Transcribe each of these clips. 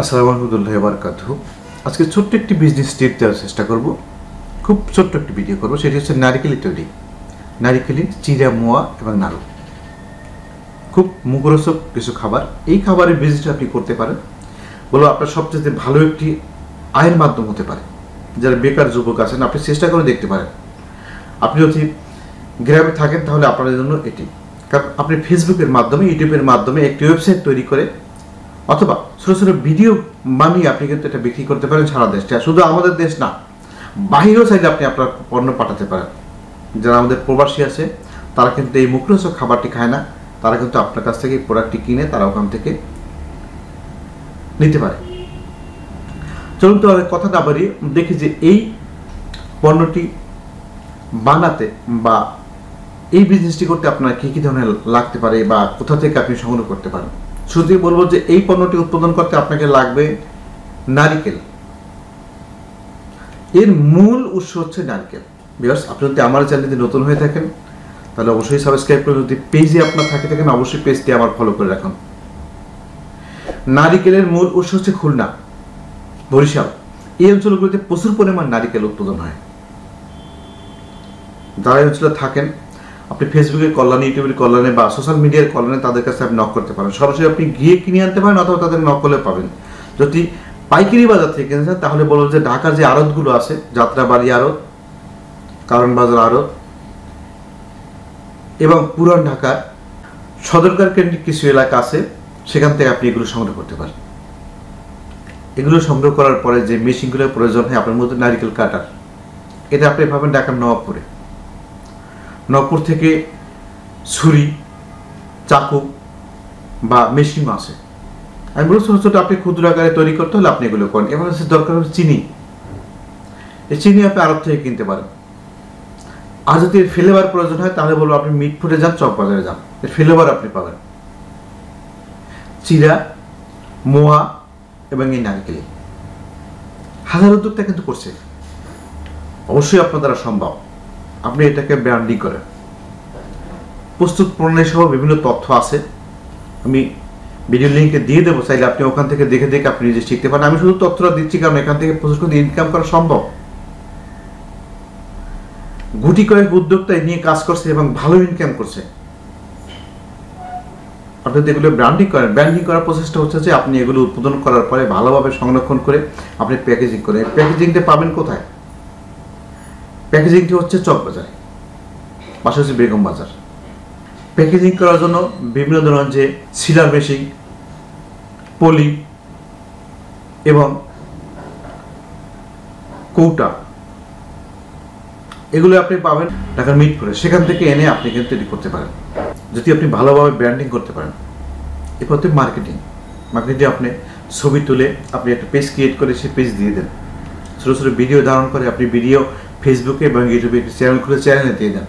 আসসালামু আলাইকুম ওয়া বারাকাতুহু। আজকে ছোট্ট একটি বিজনেস টিপ দেওয়ার চেষ্টা করব। খুব ছোট্ট একটি ভিডিও করব, সেটি হচ্ছে নারিকেলের তৈরি। নারিকেলের চিরা, মোয়া এবং নাড়ু খুব মুখরোচক কিছু খাবার। এই খাবারের বিজনেসটা আপনি করতে পারেন, বলো আপনার সবচেয়ে ভালো একটি আয়ের মাধ্যম হতে পারে। যারা বেকার যুবক আছেন, আপনি চেষ্টা করে দেখতে পারেন। আপনি যদি গ্রামে থাকেন তাহলে আপনাদের জন্য এটি, কারণ আপনি ফেসবুকের মাধ্যমে, ইউটিউবের মাধ্যমে একটি ওয়েবসাইট তৈরি করে অথবা ছোটো ছোটো ভিডিও বানিয়ে আপনি কিন্তু এটা বিক্রি করতে পারেন সারা দেশে। শুধু আমাদের দেশ না, বাহিরেও চাইলে আপনি আপনার পণ্য পাঠাতে পারেন। যারা আমাদের প্রবাসী আছে তারা কিন্তু এই মুখরোচক খাবারটি খায় না, তারা কিন্তু আপনার কাছ থেকে এই প্রোডাক্টটি কিনে তারা ওখান থেকে নিতে পারে। চলুন তো কথা না বাড়িয়ে দেখি যে এই পণ্যটি বানাতে বা এই বিজনেসটি করতে আপনার কী কী ধরনের লাগতে পারে বা কোথা থেকে আপনি সংগ্রহ করতে পারেন। শুধুই বলবো যে এই পণ্যটি উৎপাদন করতে আপনাকে লাগবে নারিকেল। এর মূল উৎস হচ্ছে নারকেল। ভিউয়ার্স, আপনি যদি আমার চ্যানেলে নতুন হয়ে থাকেন তাহলে অবশ্যই সাবস্ক্রাইব করুন। যদি পেজে আপনার থাকেন অবশ্যই পেজটি আমার ফলো করে রাখুন। নারিকেলের মূল উৎস হচ্ছে খুলনা, বরিশাল। এই অঞ্চলগুলোতে প্রচুর পরিমাণ নারিকেল উৎপাদন হয়। যারা এই অঞ্চলে থাকেন, আপনি ফেসবুকের কল্যাণে, ইউটিউবের কল্যাণে বা সোশ্যাল মিডিয়ার কল্যাণে তাদের কাছে আপনি নক করতে পারেন। সরাসরি আপনি গিয়ে কিনে আনতে পারেন অথবা তাদের নক করলে পাবেন। যদি পাইকারি বাজার থেকে কিনেছেন তাহলে বলবো যে ঢাকার যে আড়তগুলো আছে, যাত্রাবাড়ি আড়ত, কারণ বাজার আড়ত এবং পুরান ঢাকার সদরকার কেন্দ্রিক কিছু এলাকা আছে, সেখান থেকে আপনি এগুলো সংগ্রহ করতে পারেন। এগুলো সংগ্রহ করার পরে যে মেশিনগুলোর প্রয়োজন হয় আপনার মধ্যে নারিকেল কাটার, এটা আপনি পাবেন ঢাকার নবাবপুরে। নবপুর থেকে ছুরি, চাকু বা মেশিন আছে। আমি বলছি ছোটো ছোটো আপনি ক্ষুদ্র আকারে তৈরি করতে হলে আপনি এগুলো করেন। এবার হচ্ছে দরকার হচ্ছে চিনি। এই চিনি আপনি আড়ত থেকে কিনতে পারেন। আর যদি এর ফ্লেভার প্রয়োজন হয় তাহলে বলবো আপনি মিটফুটে যান, চক বাজারে যান, এর ফ্লেভার আপনি পাবেন। চিরা, মোয়া এবং এই নারকেলি হাজার উদ্যোক্তা কিন্তু করছে। অবশ্যই আপনার দ্বারা সম্ভব। আপনি এটাকে ব্র্যান্ডিং করেন। প্রস্তুত প্রণালী সহ বিভিন্ন তথ্য আছে, আমি ভিডিও লিঙ্কে দিয়ে দেবো, চাইলে আপনি ওখান থেকে দেখে দেখে আপনি নিজে শিখতে পারেন। আমি শুধু তথ্যটা দিচ্ছি কারণ এখান থেকে প্রচুর কিন্তু ইনকাম করা সম্ভব। গুটি কয়েক উদ্যোক্তা নিয়ে কাজ করছে এবং ভালো ইনকাম করছে। আপনি যদি এগুলো ব্র্যান্ডিং করেন, ব্র্যান্ডিং করার প্রসেসটা হচ্ছে যে আপনি এগুলো উৎপাদন করার পরে ভালোভাবে সংরক্ষণ করে আপনি প্যাকেজিং করেন। প্যাকেজিংটা পাবেন কোথায়? প্যাকেজিংটি হচ্ছে চক বাজারে, পাশে হচ্ছে বেগম বাজার। প্যাকেজিং করার জন্য বিভিন্ন ধরনের যে সিলার মেশিন, পলি এবং কৌটা, এগুলো আপনি পাবেন ঢাকার মিটফুটে। সেখান থেকে এনে আপনি কিন্তু এটি করতে পারেন যদি আপনি ভালোভাবে ব্র্যান্ডিং করতে পারেন। এরপর হচ্ছে মার্কেটিং। মার্কেটিংয়ে আপনি ছবি তুলে আপনি একটা পেজ ক্রিয়েট করে সেই পেজ দিয়ে দেন। ছোটো ছোটো ভিডিও ধারণ করে আপনি ভিডিও ফেসবুকে এবং ইউটিউবে একটি চ্যানেল খুলে চ্যানেলে দিয়ে দেন।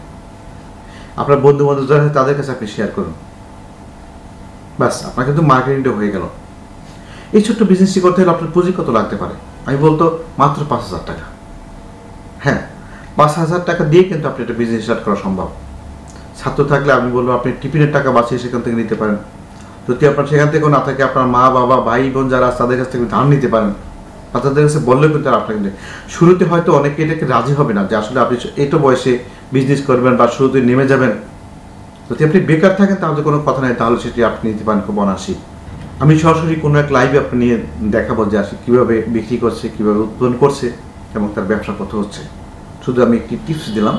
আপনার বন্ধু বান্ধব যারা তাদের কাছে আপনি শেয়ার করুন। ব্যাস, আপনার কিন্তু মার্কেটিংটা হয়ে গেল। এই ছোট্ট বিজনেসটি করতে হলে আপনার পুঁজি কত লাগতে পারে? আমি বলতো মাত্র 5,000 টাকা। হ্যাঁ, 5,000 টাকা দিয়ে কিন্তু আপনি একটা বিজনেস স্টার্ট করা সম্ভব। ছাত্র থাকলে আমি বলবো আপনি টিফিনের টাকা বাঁচিয়ে সেখান থেকে নিতে পারেন। যদি আপনার সেখান থেকেও না থাকে, আপনার মা বাবা ভাই বোন যারা আছে তাদের কাছ থেকে ধার নিতে পারেন। তাদের কাছে বললেও কিন্তু আর আপনাকে শুরুতে হয়তো অনেকে এটাকে রাজি হবে না যে আসলে আপনি এত বয়সে বিজনেস করবেন বা শুরুতে নেমে যাবেন। যদি আপনি বেকার থাকেন তাহলে কোনো কথা নেই, তাহলে সেটি আপনি নিতে পারেন খুব অনায়াসেই। আমি সরাসরি কোনো এক লাইভে আপনি নিয়ে দেখাবো যে আসলে কীভাবে বিক্রি করছে, কীভাবে উৎপাদন করছে এবং তার ব্যবসা কত হচ্ছে। শুধু আমি একটি টিপস দিলাম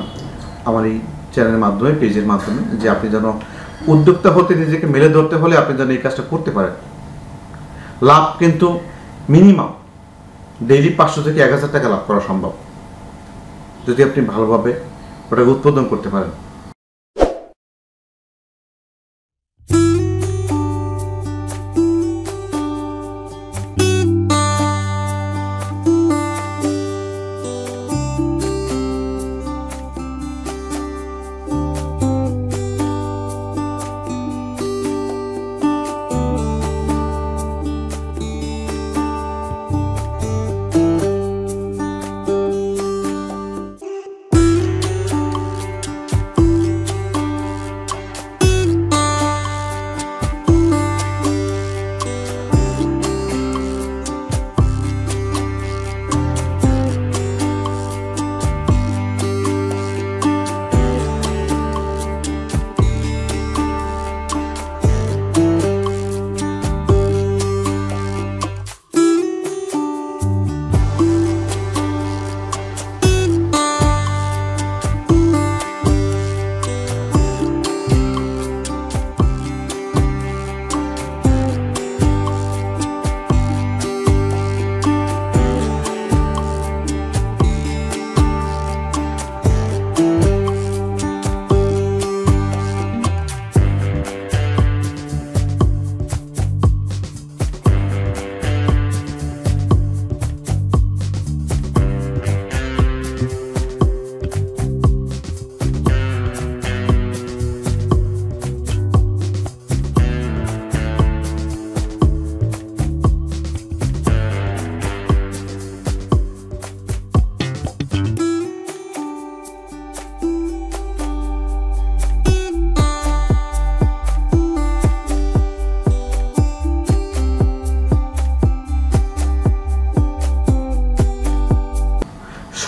আমার এই চ্যানেলের মাধ্যমে, পেজের মাধ্যমে, যে আপনি যেন উদ্যোক্তা হতে নিজেকে মেলে ধরতে হলে আপনি যেন এই কাজটা করতে পারেন। লাভ কিন্তু মিনিমাম ডেইলি 500 থেকে 1,000 টাকা লাভ করা সম্ভব যদি আপনি ভালোভাবে ওটাকে উৎপাদন করতে পারেন।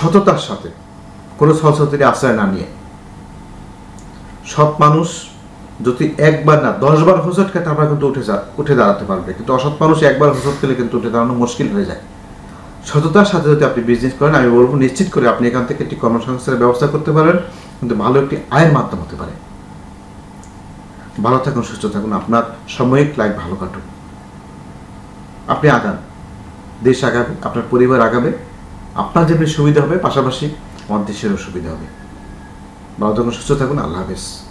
সততার সাথে, কোনো ছলছলতারি আশ্রয় না নিয়ে। সৎ মানুষ যদি একবার না 10 বার হোঁচট খায় তারপর কিন্তু উঠে দাঁড়াতে পারবে, কিন্তু অসৎ মানুষ একবার হোঁচট খেলে কিন্তু উঠে দাঁড়ানো মুশকিল হয়ে যায়। সততার সাথে যদি আপনি বিজনেস করেন, আমি বলবো নিশ্চিত করে আপনি এখান থেকে একটি কর্মসংস্থানের ব্যবস্থা করতে পারেন, কিন্তু ভালো একটি আয়ের মাধ্যম হতে পারে। ভালো থাকুন, সুস্থ থাকুন, আপনার সাময়িক লাইফ ভালো কাটুক। আপনি আগান, দেশ আগাবে, আপনার পরিবার আগাবে, আপনার যেমনি সুবিধা হবে পাশাপাশি আমার দেশেরও সুবিধা হবে। ভালো থাকুন, সুস্থ থাকুন, আল্লাহ হাফেজ।